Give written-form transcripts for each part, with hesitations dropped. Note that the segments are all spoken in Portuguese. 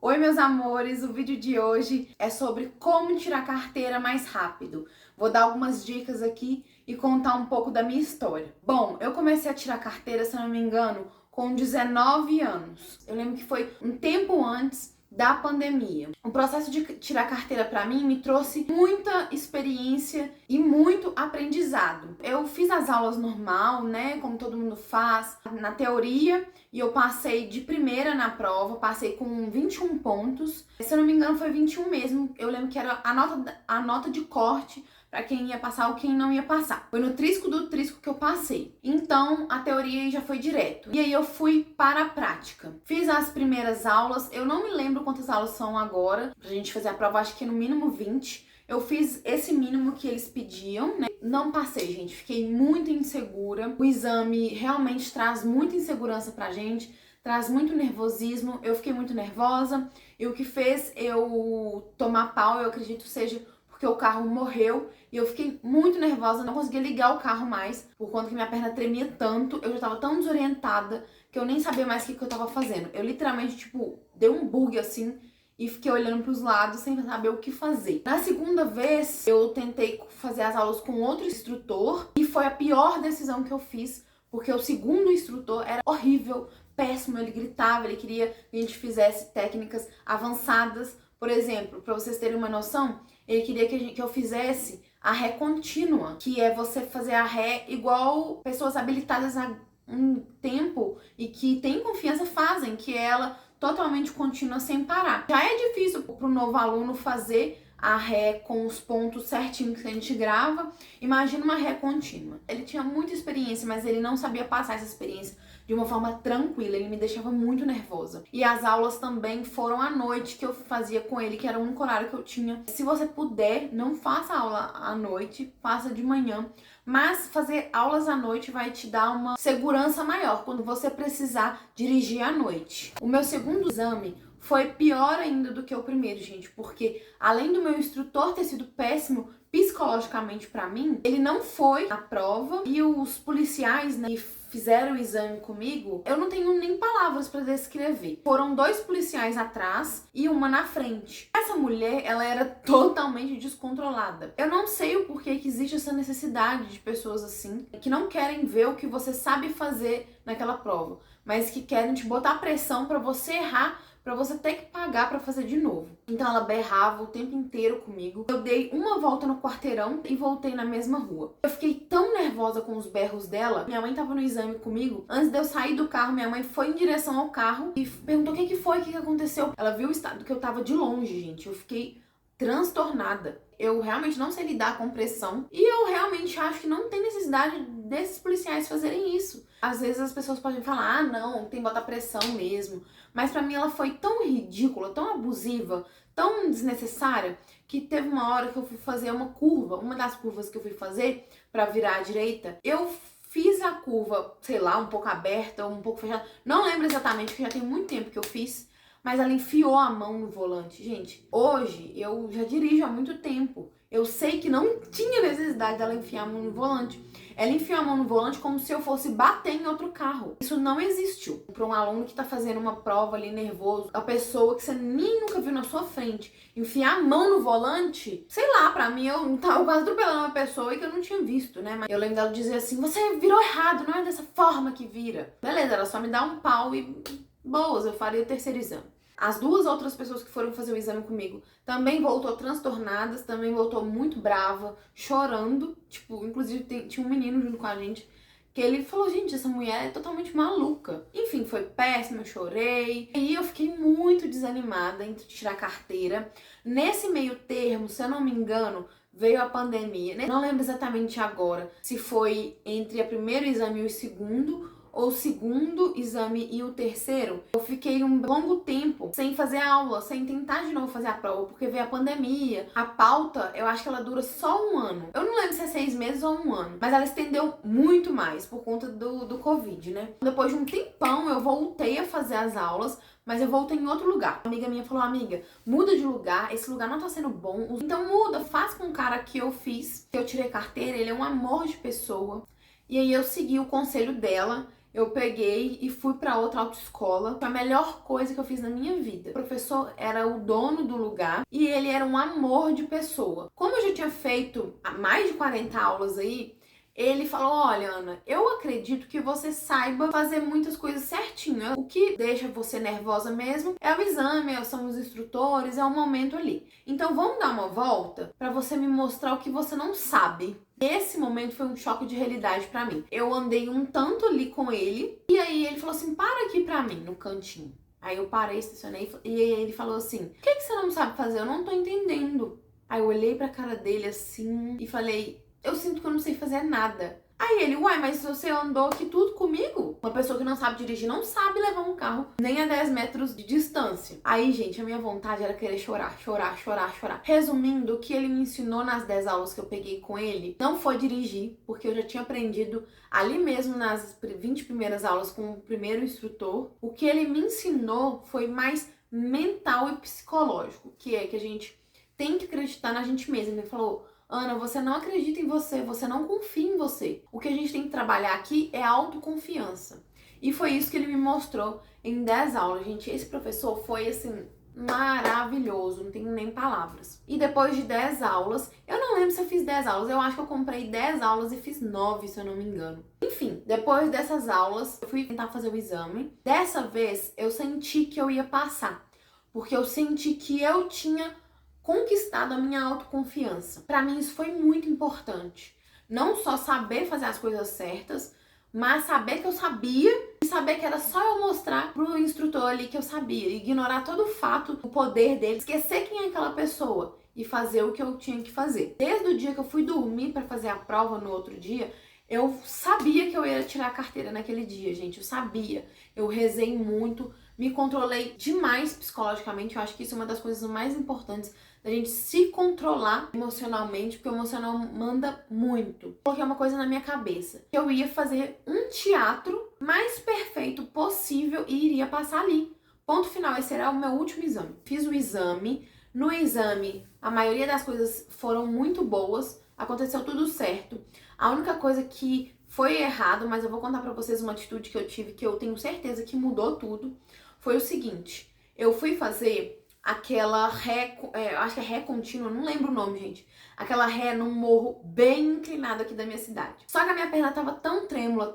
Oi, meus amores, o vídeo de hoje é sobre como tirar carteira mais rápido. Vou dar algumas dicas aqui e contar um pouco da minha história. Bom, eu comecei a tirar carteira, se não me engano, com 19 anos. Eu lembro que foi um tempo antes da pandemia. O processo de tirar carteira para mim me trouxe muita experiência e muito aprendizado. Eu fiz as aulas normal, né, como todo mundo faz, na teoria, e eu passei de primeira na prova, passei com 21 pontos. Se eu não me engano foi 21 mesmo. Eu lembro que era a nota de corte para quem ia passar ou quem não ia passar. Foi no trisco do trisco que eu passei. Então, a teoria já foi direto. E aí eu fui para a prática. Fiz as primeiras aulas, eu não me lembro quantas aulas são agora, pra gente fazer a prova, acho que no mínimo 20. Eu fiz esse mínimo que eles pediam, né? Não passei, gente. Fiquei muito insegura. O exame realmente traz muita insegurança pra gente, traz muito nervosismo. Eu fiquei muito nervosa. E o que fez eu tomar pau, eu acredito, seja porque o carro morreu e eu fiquei muito nervosa, não conseguia ligar o carro mais, por conta que minha perna tremia tanto, eu já tava tão desorientada que eu nem sabia mais o que eu tava fazendo. Eu literalmente, dei um bug assim e fiquei olhando pros lados sem saber o que fazer. Na segunda vez, eu tentei fazer as aulas com outro instrutor e foi a pior decisão que eu fiz, porque o segundo instrutor era horrível, péssimo, ele gritava, ele queria que a gente fizesse técnicas avançadas. Por exemplo, para vocês terem uma noção, ele queria que eu fizesse a ré contínua, que é você fazer a ré igual pessoas habilitadas há um tempo e que têm confiança fazem, que é ela totalmente contínua sem parar. Já é difícil para o novo aluno fazer a ré com os pontos certinhos que a gente grava. Imagina uma ré contínua. Ele tinha muita experiência, mas ele não sabia passar essa experiência de uma forma tranquila, ele me deixava muito nervosa. E as aulas também foram à noite que eu fazia com ele, que era o único horário que eu tinha. Se você puder, não faça aula à noite, faça de manhã. Mas fazer aulas à noite vai te dar uma segurança maior quando você precisar dirigir à noite. O meu segundo exame foi pior ainda do que o primeiro, gente, porque além do meu instrutor ter sido péssimo psicologicamente pra mim, ele não foi à prova e os policiais, né, que fizeram o exame comigo, eu não tenho nem palavras pra descrever. Foram 2 policiais atrás e uma na frente. Essa mulher, ela era totalmente descontrolada. Eu não sei o porquê que existe essa necessidade de pessoas assim, que não querem ver o que você sabe fazer naquela prova, mas que querem te botar pressão pra você errar, pra você ter que pagar pra fazer de novo. Então ela berrava o tempo inteiro comigo. Eu dei uma volta no quarteirão e voltei na mesma rua. Eu fiquei tão nervosa com os berros dela. Minha mãe tava no exame comigo. Antes de eu sair do carro, minha mãe foi em direção ao carro e perguntou o que foi, o que aconteceu. Ela viu o estado que eu tava de longe, gente. Eu fiquei transtornada. Eu realmente não sei lidar com pressão e eu realmente acho que não tem necessidade desses policiais fazerem isso. Às vezes as pessoas podem falar, ah, não, tem que botar pressão mesmo. Mas pra mim ela foi tão ridícula, tão abusiva, tão desnecessária, que teve uma hora que eu fui fazer uma curva, uma das curvas que eu fui fazer pra virar à direita, eu fiz a curva, sei lá, um pouco aberta, um pouco fechada, não lembro exatamente, porque já tem muito tempo que eu fiz, mas ela enfiou a mão no volante. Gente, hoje eu já dirijo há muito tempo. Eu sei que não tinha necessidade dela enfiar a mão no volante. Ela enfiou a mão no volante como se eu fosse bater em outro carro. Isso não existiu. Para um aluno que tá fazendo uma prova ali nervoso, a pessoa que você nem nunca viu na sua frente, enfiar a mão no volante, sei lá, pra mim eu tava quase atropelando uma pessoa e que eu não tinha visto, né? Mas eu lembro dela dizer assim, você virou errado, não é dessa forma que vira. Beleza, era só me dar um pau e boas, eu faria o terceiro exame. As 2 outras pessoas que foram fazer o exame comigo também voltou transtornadas, também voltou muito brava, chorando. Inclusive tinha um menino junto com a gente que ele falou, gente, essa mulher é totalmente maluca. Enfim, foi péssimo, eu chorei. E eu fiquei muito desanimada em tirar a carteira. Nesse meio termo, se eu não me engano, veio a pandemia, né? Não lembro exatamente agora se foi entre o primeiro exame e o segundo, ou o segundo exame e o terceiro. Eu fiquei um longo tempo sem fazer aula, sem tentar de novo fazer a prova, porque veio a pandemia. A pauta, eu acho que ela dura só 1 ano. Eu não lembro se é 6 meses ou 1 ano, mas ela estendeu muito mais por conta do Covid, né? Depois de um tempão, eu voltei a fazer as aulas, mas eu voltei em outro lugar. Uma amiga minha falou, amiga, muda de lugar, esse lugar não tá sendo bom, então muda, faz com o cara que eu fiz, que eu tirei carteira, ele é um amor de pessoa. E aí eu segui o conselho dela eu peguei e fui pra outra autoescola. Foi a melhor coisa que eu fiz na minha vida. O professor era o dono do lugar e ele era um amor de pessoa. Como eu já tinha feito mais de 40 aulas aí, ele falou: olha, Ana, eu acredito que você saiba fazer muitas coisas certinho. O que deixa você nervosa mesmo é o exame, são os instrutores, é o momento ali. Então vamos dar uma volta para você me mostrar o que você não sabe. Esse momento foi um choque de realidade pra mim. Eu andei um tanto ali com ele e aí ele falou assim: para aqui pra mim, no cantinho. Aí eu parei, estacionei e aí ele falou assim: o que você não sabe fazer? Eu não tô entendendo. Aí eu olhei pra cara dele assim e falei: eu sinto que eu não sei fazer nada. Aí ele: uai, mas você andou aqui tudo comigo? Uma pessoa que não sabe dirigir não sabe levar um carro nem a 10 metros de distância. Aí, gente, a minha vontade era querer chorar, chorar, chorar, chorar. Resumindo, o que ele me ensinou nas 10 aulas que eu peguei com ele não foi dirigir, porque eu já tinha aprendido ali mesmo nas 20 primeiras aulas com o primeiro instrutor. O que ele me ensinou foi mais mental e psicológico, que é que a gente tem que acreditar na gente mesmo. Ele falou: Ana, você não acredita em você, você não confia em você. O que a gente tem que trabalhar aqui é autoconfiança. E foi isso que ele me mostrou em 10 aulas, gente. Esse professor foi, assim, maravilhoso, não tenho nem palavras. E depois de 10 aulas, eu não lembro se eu fiz 10 aulas, eu acho que eu comprei 10 aulas e fiz 9, se eu não me engano. Enfim, depois dessas aulas, eu fui tentar fazer o exame. Dessa vez, eu senti que eu ia passar, porque eu senti que eu tinha conquistado a minha autoconfiança. Para mim isso foi muito importante. Não só saber fazer as coisas certas, mas saber que eu sabia e saber que era só eu mostrar pro instrutor ali que eu sabia. Ignorar todo o fato, o poder dele, esquecer quem é aquela pessoa e fazer o que eu tinha que fazer. Desde o dia que eu fui dormir para fazer a prova no outro dia, eu sabia que eu ia tirar a carteira naquele dia, gente. Eu sabia. Eu rezei muito, me controlei demais psicologicamente. Eu acho que isso é uma das coisas mais importantes, da gente se controlar emocionalmente, porque o emocional manda muito. Coloquei uma coisa na minha cabeça: que eu ia fazer um teatro mais perfeito possível e iria passar ali. Ponto final, esse era o meu último exame. Fiz o exame. No exame, a maioria das coisas foram muito boas, aconteceu tudo certo. A única coisa que foi errado, mas eu vou contar pra vocês uma atitude que eu tive, que eu tenho certeza que mudou tudo, foi o seguinte: eu fui fazer aquela ré, acho que é ré contínua, não lembro o nome, gente. Aquela ré num morro bem inclinado aqui da minha cidade. Só que a minha perna tava tão trêmula,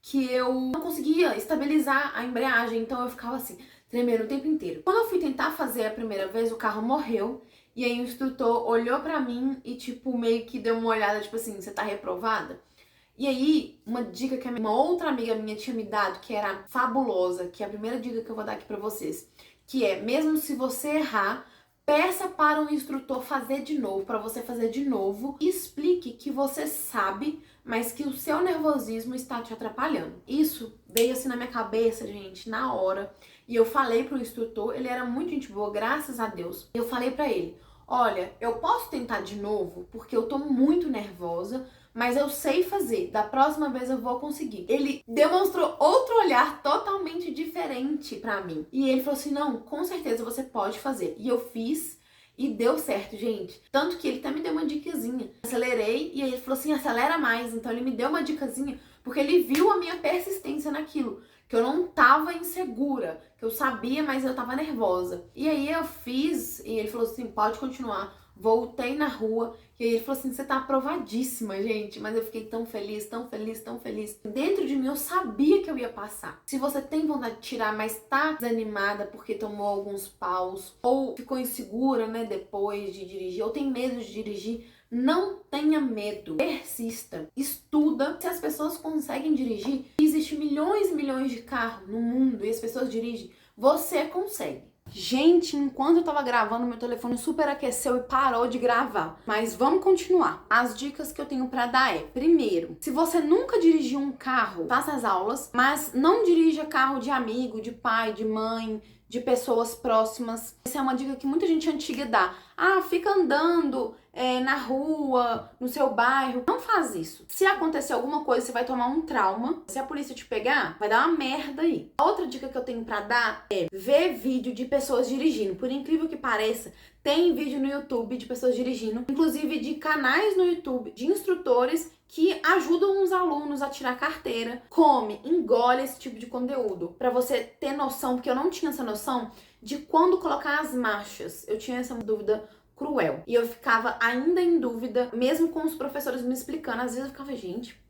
que eu não conseguia estabilizar a embreagem, então eu ficava assim, tremendo o tempo inteiro. Quando eu fui tentar fazer a primeira vez, o carro morreu, e aí o instrutor olhou pra mim e, tipo, meio que deu uma olhada, tipo assim: você tá reprovada? E aí, uma dica que uma outra amiga minha tinha me dado, que era fabulosa, que é a primeira dica que eu vou dar aqui pra vocês, que é: mesmo se você errar, peça para o instrutor fazer de novo, para você fazer de novo, e explique que você sabe, mas que o seu nervosismo está te atrapalhando. Isso veio assim na minha cabeça, gente, na hora, e eu falei pro instrutor. Ele era muito gente boa, graças a Deus. Eu falei pra ele: olha, eu posso tentar de novo, porque eu tô muito nervosa, mas eu sei fazer, da próxima vez eu vou conseguir. Ele demonstrou outro olhar totalmente diferente pra mim. E ele falou assim: não, com certeza você pode fazer. E eu fiz e deu certo, gente. Tanto que ele até me deu uma dicasinha. Acelerei e aí ele falou assim: acelera mais. Então ele me deu uma dicasinha, porque ele viu a minha persistência naquilo, que eu não tava insegura, que eu sabia, mas eu tava nervosa. E aí eu fiz e ele falou assim: pode continuar. Voltei na rua e aí ele falou assim: você tá aprovadíssima, gente. Mas eu fiquei tão feliz, tão feliz, tão feliz. Dentro de mim eu sabia que eu ia passar. Se você tem vontade de tirar, mas tá desanimada porque tomou alguns paus, ou ficou insegura, né, depois de dirigir, ou tem medo de dirigir, não tenha medo. Persista. Estuda. Se as pessoas conseguem dirigir, existe milhões e milhões de carros no mundo e as pessoas dirigem, você consegue. Gente, enquanto eu tava gravando, meu telefone superaqueceu e parou de gravar. Mas vamos continuar. As dicas que eu tenho pra dar é: primeiro, se você nunca dirigiu um carro, faça as aulas, mas não dirija carro de amigo, de pai, de mãe, de pessoas próximas. Essa é uma dica que muita gente antiga dá. Ah, fica andando na rua, no seu bairro. Não faz isso. Se acontecer alguma coisa, você vai tomar um trauma. Se a polícia te pegar, vai dar uma merda aí. A outra dica que eu tenho pra dar é ver vídeo de pessoas dirigindo. Por incrível que pareça, tem vídeo no YouTube de pessoas dirigindo, inclusive de canais no YouTube de instrutores que ajudam os alunos a tirar carteira. Come, engole esse tipo de conteúdo, pra você ter noção, porque eu não tinha essa noção de quando colocar as marchas. Eu tinha essa dúvida cruel. E eu ficava ainda em dúvida, mesmo com os professores me explicando. Às vezes eu ficava, gente,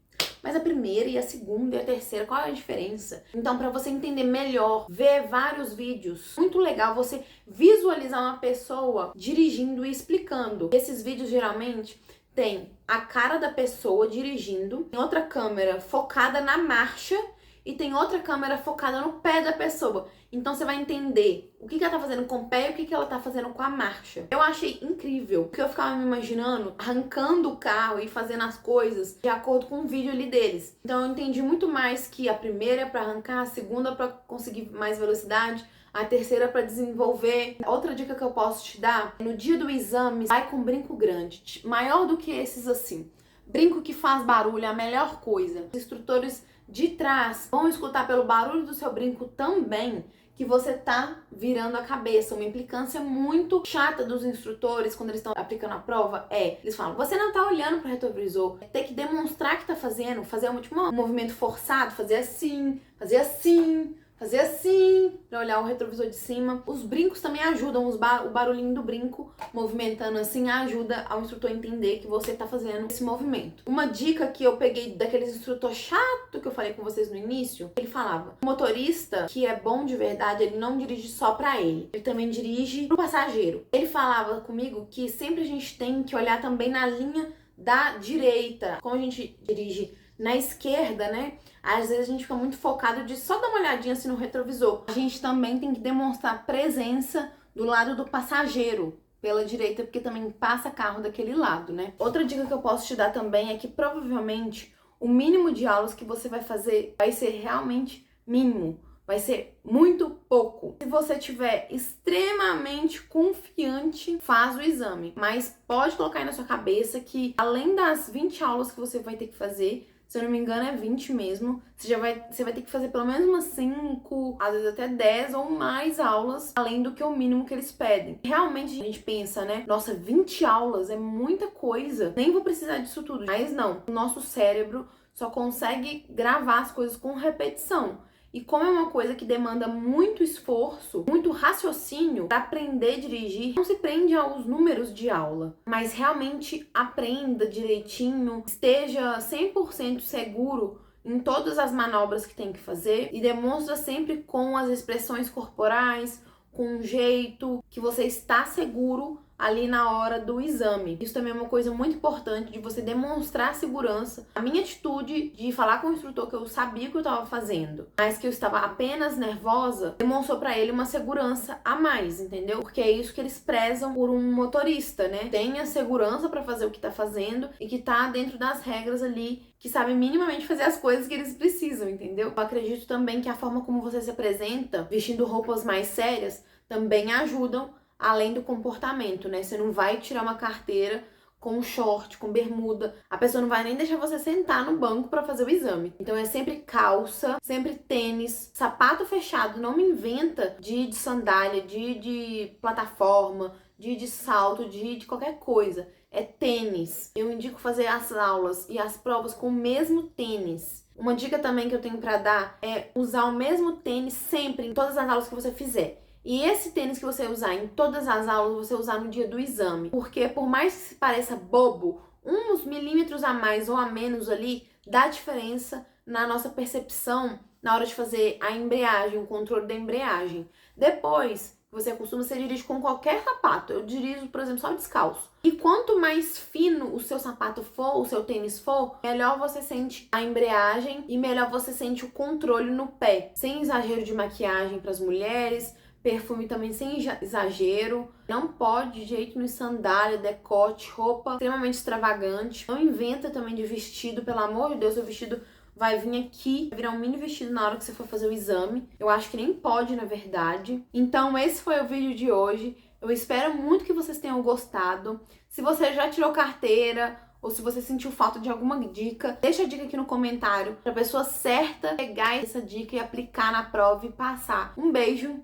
mas a primeira e a segunda e a terceira, qual é a diferença? Então, para você entender melhor, ver vários vídeos, muito legal você visualizar uma pessoa dirigindo e explicando. Esses vídeos geralmente tem a cara da pessoa dirigindo, tem outra câmera focada na marcha e tem outra câmera focada no pé da pessoa. Então você vai entender o que ela tá fazendo com o pé e o que ela tá fazendo com a marcha. Eu achei incrível, porque eu ficava me imaginando arrancando o carro e fazendo as coisas de acordo com o vídeo ali deles. Então eu entendi muito mais que a primeira é pra arrancar, a segunda é pra conseguir mais velocidade, a terceira é pra desenvolver. Outra dica que eu posso te dar, no dia do exame, vai com brinco grande, maior do que esses assim. Brinco que faz barulho é a melhor coisa. Os instrutores de trás vão escutar pelo barulho do seu brinco também que você tá virando a cabeça. Uma implicância muito chata dos instrutores quando eles estão aplicando a prova eles falam, você não tá olhando pro retrovisor, tem que demonstrar que tá fazendo, fazer tipo, um movimento forçado, fazer assim, fazer assim, fazer assim, pra olhar o retrovisor de cima. Os brincos também ajudam, o barulhinho do brinco movimentando assim ajuda ao instrutor a entender que você tá fazendo esse movimento. Uma dica que eu peguei daqueles instrutor chato que eu falei com vocês no início, ele falava, o motorista que é bom de verdade, ele não dirige só pra ele também dirige pro passageiro. Ele falava comigo que sempre a gente tem que olhar também na linha da direita. Como a gente dirige na esquerda, né? Às vezes a gente fica muito focado de só dar uma olhadinha assim no retrovisor. A gente também tem que demonstrar presença do lado do passageiro, pela direita, porque também passa carro daquele lado, né? Outra dica que eu posso te dar também é que provavelmente o mínimo de aulas que você vai fazer vai ser realmente mínimo. Vai ser muito pouco. Se você estiver extremamente confiante, faz o exame. Mas pode colocar aí na sua cabeça que além das 20 aulas que você vai ter que fazer, se eu não me engano é 20 mesmo, você vai ter que fazer pelo menos umas 5, às vezes até 10 ou mais aulas, além do que o mínimo que eles pedem. Realmente a gente pensa, né? Nossa, 20 aulas é muita coisa. Nem vou precisar disso tudo. Mas não, o nosso cérebro só consegue gravar as coisas com repetição. E como é uma coisa que demanda muito esforço, muito raciocínio para aprender a dirigir, não se prende aos números de aula, mas realmente aprenda direitinho, esteja 100% seguro em todas as manobras que tem que fazer e demonstra sempre com as expressões corporais, com um jeito que você está seguro ali na hora do exame. Isso também é uma coisa muito importante de você demonstrar segurança. A minha atitude de falar com o instrutor que eu sabia o que eu estava fazendo, mas que eu estava apenas nervosa, demonstrou para ele uma segurança a mais, entendeu? Porque é isso que eles prezam por um motorista, né? Tenha segurança para fazer o que tá fazendo e que tá dentro das regras ali, que sabe minimamente fazer as coisas que eles precisam, entendeu? Eu acredito também que a forma como você se apresenta, vestindo roupas mais sérias, também ajudam além do comportamento, né? Você não vai tirar uma carteira com short, com bermuda. A pessoa não vai nem deixar você sentar no banco para fazer o exame. Então é sempre calça, sempre tênis, sapato fechado. Não me inventa de sandália, de plataforma, de salto, de qualquer coisa. É tênis. Eu indico fazer as aulas e as provas com o mesmo tênis. Uma dica também que eu tenho para dar é usar o mesmo tênis sempre em todas as aulas que você fizer. E esse tênis que você usar em todas as aulas, você usar no dia do exame. Porque por mais que pareça bobo, uns milímetros a mais ou a menos ali, dá diferença na nossa percepção na hora de fazer a embreagem, o controle da embreagem. Depois, você acostuma, você dirige com qualquer sapato. Eu dirijo, por exemplo, só descalço. E quanto mais fino o seu sapato for, o seu tênis for, melhor você sente a embreagem e melhor você sente o controle no pé. Sem exagero de maquiagem para as mulheres, perfume também sem exagero. Não pode de jeito nenhum sandália, decote, roupa extremamente extravagante. Não inventa também de vestido, pelo amor de Deus, o vestido vai vir aqui, vai virar um mini vestido na hora que você for fazer o exame. Eu acho que nem pode, na verdade. Então esse foi o vídeo de hoje. Eu espero muito que vocês tenham gostado. Se você já tirou carteira ou se você sentiu falta de alguma dica, deixa a dica aqui no comentário para a pessoa certa pegar essa dica e aplicar na prova e passar. Um beijo!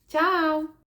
Tchau!